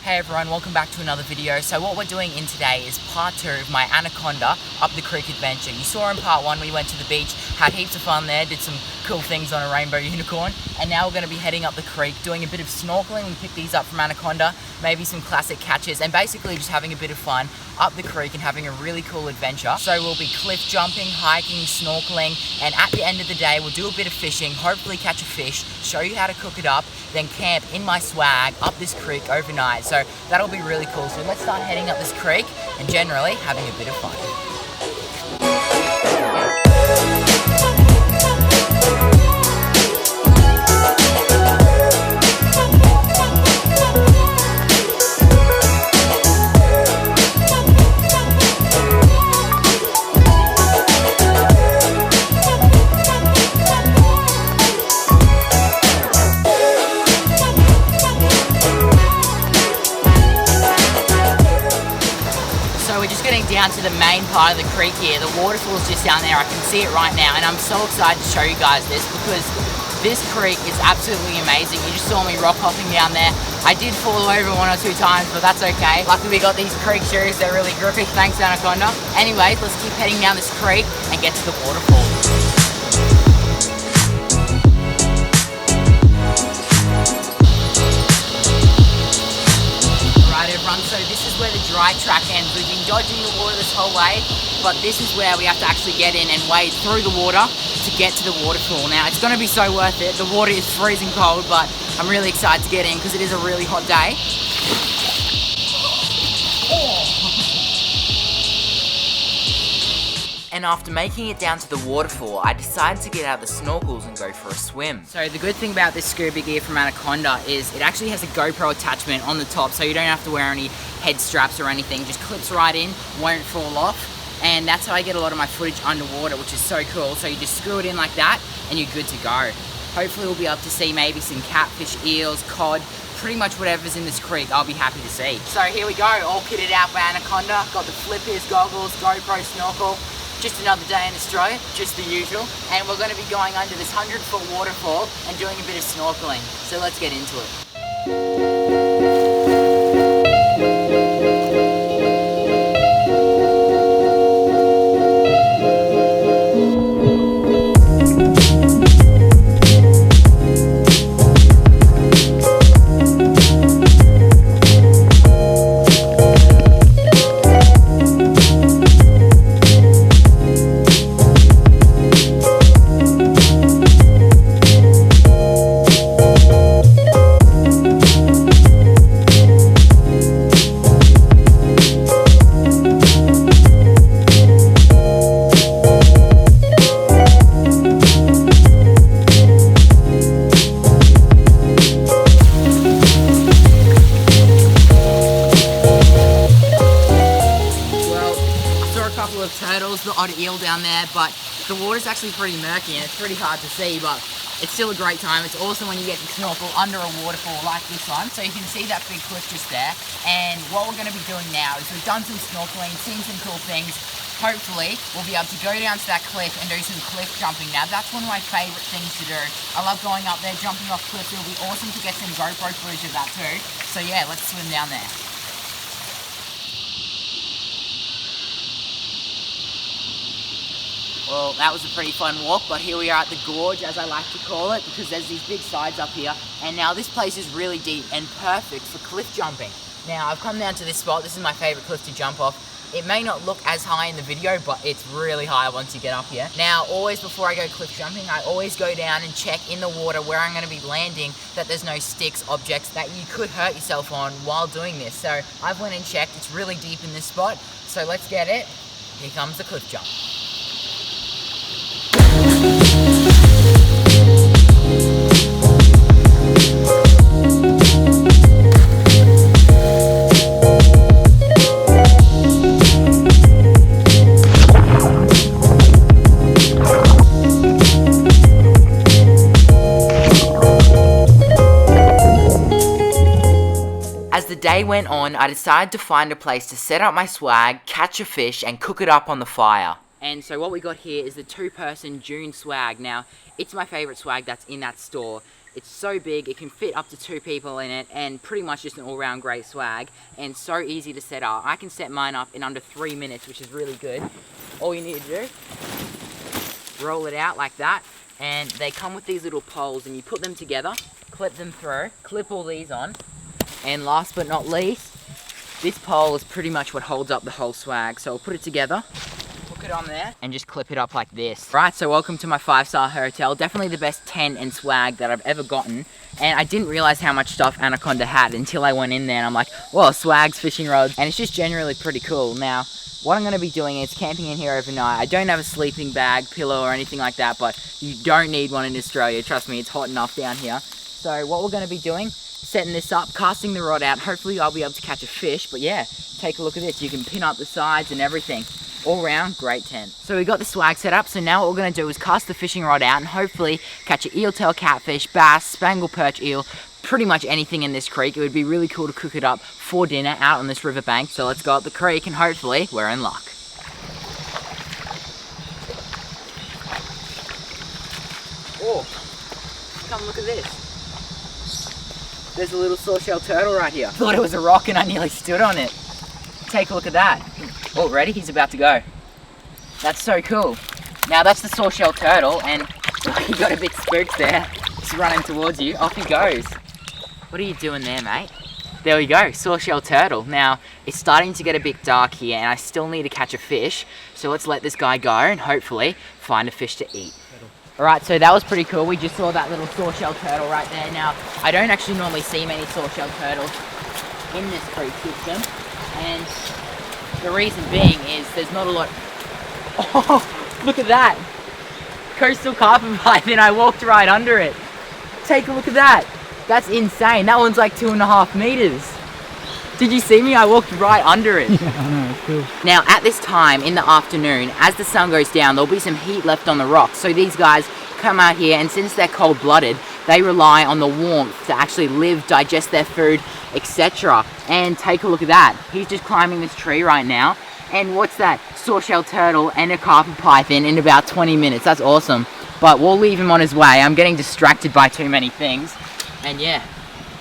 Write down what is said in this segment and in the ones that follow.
Hey everyone, welcome back to another video. So what we're doing in today is part 2 of my Anaconda up the creek adventure. You saw in part 1 we went to the beach, had heaps of fun there, did some cool things on a rainbow unicorn, and now we're going to be heading up the creek, doing a bit of snorkeling. We picked these up from Anaconda, maybe some classic catches, and basically just having a bit of fun up the creek and having a really cool adventure. So we'll be cliff jumping, hiking, snorkeling, and at the end of the day we'll do a bit of fishing, hopefully catch a fish, show you how to cook it up, then camp in my swag up this creek overnight. So that'll be really cool. So let's start heading up this creek and generally having a bit of fun. Down to the main part of the creek here. The waterfall's just down there. I can see it right now, and I'm so excited to show you guys this because this creek is absolutely amazing. You just saw me rock hopping down there. I did fall over 1 or 2 times, but that's okay. Luckily we got these creek shoes. They're really grippy. Thanks, Anaconda. Anyways, let's keep heading down this creek and get to the waterfall. So this is where the dry track ends. We've been dodging the water this whole way, but this is where we have to actually get in and wade through the water to get to the waterfall. Now it's going to be so worth it. The water is freezing cold, but I'm really excited to get in because it is a really hot day. And after making it down to the waterfall, I decided to get out the snorkels and go for a swim. So the good thing about this scuba gear from Anaconda is it actually has a GoPro attachment on the top, so you don't have to wear any head straps or anything. Just clips right in, won't fall off. And that's how I get a lot of my footage underwater, which is so cool. So you just screw it in like that and you're good to go. Hopefully we'll be able to see maybe some catfish, eels, cod, pretty much whatever's in this creek, I'll be happy to see. So here we go, all kitted out by Anaconda. Got the flippers, goggles, GoPro, snorkel. Just another day in Australia, just the usual. And we're going to be going under this 100-foot waterfall and doing a bit of snorkeling. So let's get into it. Turtles, the odd eel down there, but the water's actually pretty murky and it's pretty hard to see, but it's still a great time. It's awesome when you get to snorkel under a waterfall like this one. So you can see that big cliff just there, and what we're going to be doing now is we've done some snorkeling, seen some cool things. Hopefully we'll be able to go down to that cliff and do some cliff jumping. Now that's one of my favourite things to do. I love going up there, jumping off cliffs. It'll be awesome to get some GoPro footage of that too. So yeah, let's swim down there. Well, that was a pretty fun walk, but here we are at the Gorge, as I like to call it, because there's these big sides up here, and now this place is really deep and perfect for cliff jumping. Now, I've come down to this spot. This is my favourite cliff to jump off. It may not look as high in the video, but it's really high once you get up here. Now, always before I go cliff jumping, I always go down and check in the water where I'm going to be landing that there's no sticks, objects that you could hurt yourself on while doing this. So I've went and checked. It's really deep in this spot, so let's get it. Here comes the cliff jump. As the day went on, I decided to find a place to set up my swag, catch a fish, and cook it up on the fire. And so what we got here is the 2-person June swag. Now, it's my favourite swag that's in that store. It's so big, it can fit up to 2 people in it, and pretty much just an all-round great swag, and so easy to set up. I can set mine up in under 3 minutes, which is really good. All you need to do, roll it out like that, and they come with these little poles, and you put them together, clip them through, clip all these on, and last but not least, this pole is pretty much what holds up the whole swag. So we'll put it together, hook it on there, and just clip it up like this. Right, so welcome to my 5-star hotel. Definitely the best tent and swag that I've ever gotten. And I didn't realize how much stuff Anaconda had until I went in there, and I'm like, well, swags, fishing rods, and it's just generally pretty cool. Now, what I'm going to be doing is camping in here overnight. I don't have a sleeping bag, pillow, or anything like that, but you don't need one in Australia. Trust me, it's hot enough down here. So what we're going to be doing, setting this up, casting the rod out. Hopefully I'll be able to catch a fish, but yeah, take a look at this. You can pin up the sides and everything. All round, great tent. So we got the swag set up, so now what we're going to do is cast the fishing rod out and hopefully catch an eel-tail catfish, bass, spangle perch eel, pretty much anything in this creek. It would be really cool to cook it up for dinner out on this riverbank. So let's go up the creek and hopefully we're in luck. Oh, come look at this. There's a little sawshell turtle right here. Thought it was a rock and I nearly stood on it. Take a look at that. Oh, ready? He's about to go. That's so cool. Now that's the sawshell turtle, and he got a bit spooked there. He's running towards you. Off he goes. What are you doing there, mate? There we go, sawshell turtle. Now, it's starting to get a bit dark here, and I still need to catch a fish. So let's let this guy go and hopefully find a fish to eat. Alright, so that was pretty cool. We just saw that little sawshell turtle right there. Now, I don't actually normally see many sawshell turtles in this creek system, and the reason being is there's not a lot. Oh, look at that! Coastal carpet pipe, and I walked right under it. Take a look at that. That's insane. That one's like 2.5 meters. Did you see me? I walked right under it. Yeah, I know, it's cool. Now, at this time in the afternoon, as the sun goes down, there'll be some heat left on the rocks. So these guys come out here, and since they're cold-blooded, they rely on the warmth to actually live, digest their food, etc. And take a look at that. He's just climbing this tree right now. And what's that? Sawshell turtle and a carpet python in about 20 minutes. That's awesome. But we'll leave him on his way. I'm getting distracted by too many things. And yeah,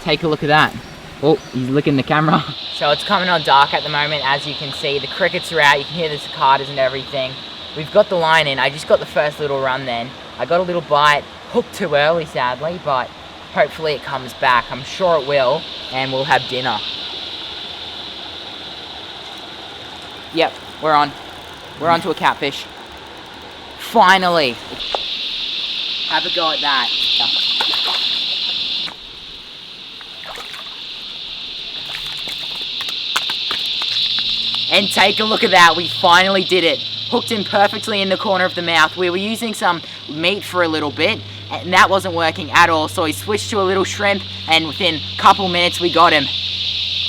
take a look at that. Oh, he's licking the camera. So it's coming on dark at the moment, as you can see. The crickets are out, you can hear the cicadas and everything. We've got the line in. I just got the first little run then. I got a little bite, hooked too early sadly, but hopefully it comes back. I'm sure it will, and we'll have dinner. Yep, we're on. We're on to a catfish. Finally. Have a go at that. And take a look at that, we finally did it. Hooked him perfectly in the corner of the mouth. We were using some meat for a little bit, and that wasn't working at all, so he switched to a little shrimp, and within a couple minutes we got him.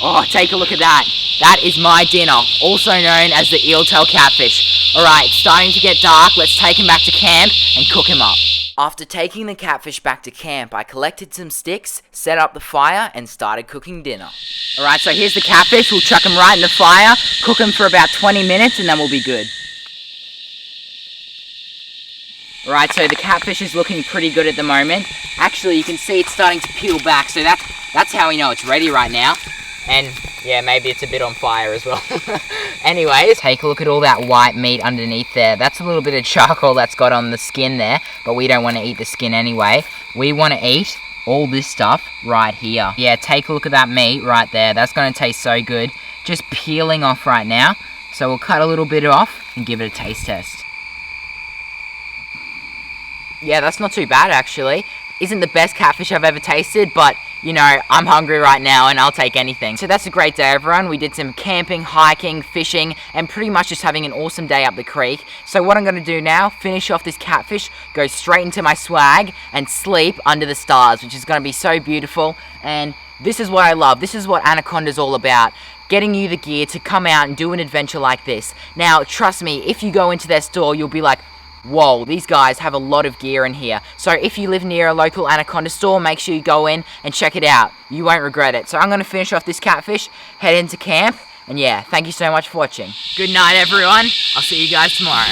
Oh, take a look at that. That is my dinner, also known as the eel-tail catfish. Alright, it's starting to get dark, let's take him back to camp and cook him up. After taking the catfish back to camp, I collected some sticks, set up the fire, and started cooking dinner. Alright, so here's the catfish. We'll chuck him right in the fire, cook him for about 20 minutes, and then we'll be good. Alright, so the catfish is looking pretty good at the moment. Actually, you can see it's starting to peel back, so that's how we know it's ready right now. And yeah, maybe it's a bit on fire as well. Anyways, take a look at all that white meat underneath there. That's a little bit of charcoal that's got on the skin there, but we don't want to eat the skin anyway. We want to eat all this stuff right here. Yeah, take a look at that meat right there. That's going to taste so good. Just peeling off right now. So we'll cut a little bit off and give it a taste test. Yeah, that's not too bad actually. Isn't the best catfish I've ever tasted, but you know, I'm hungry right now and I'll take anything. So that's a great day, everyone. We did some camping, hiking, fishing, and pretty much just having an awesome day up the creek. So what I'm going to do now, finish off this catfish, go straight into my swag, and sleep under the stars, which is going to be so beautiful. And this is what I love. This is what Anaconda's all about. Getting you the gear to come out and do an adventure like this. Now, trust me, if you go into their store, you'll be like, whoa, these guys have a lot of gear in here. So if you live near a local Anaconda store, make sure you go in and check it out. You won't regret it. So I'm going to finish off this catfish, head into camp, and yeah, thank you so much for watching. Good night, everyone. I'll see you guys tomorrow.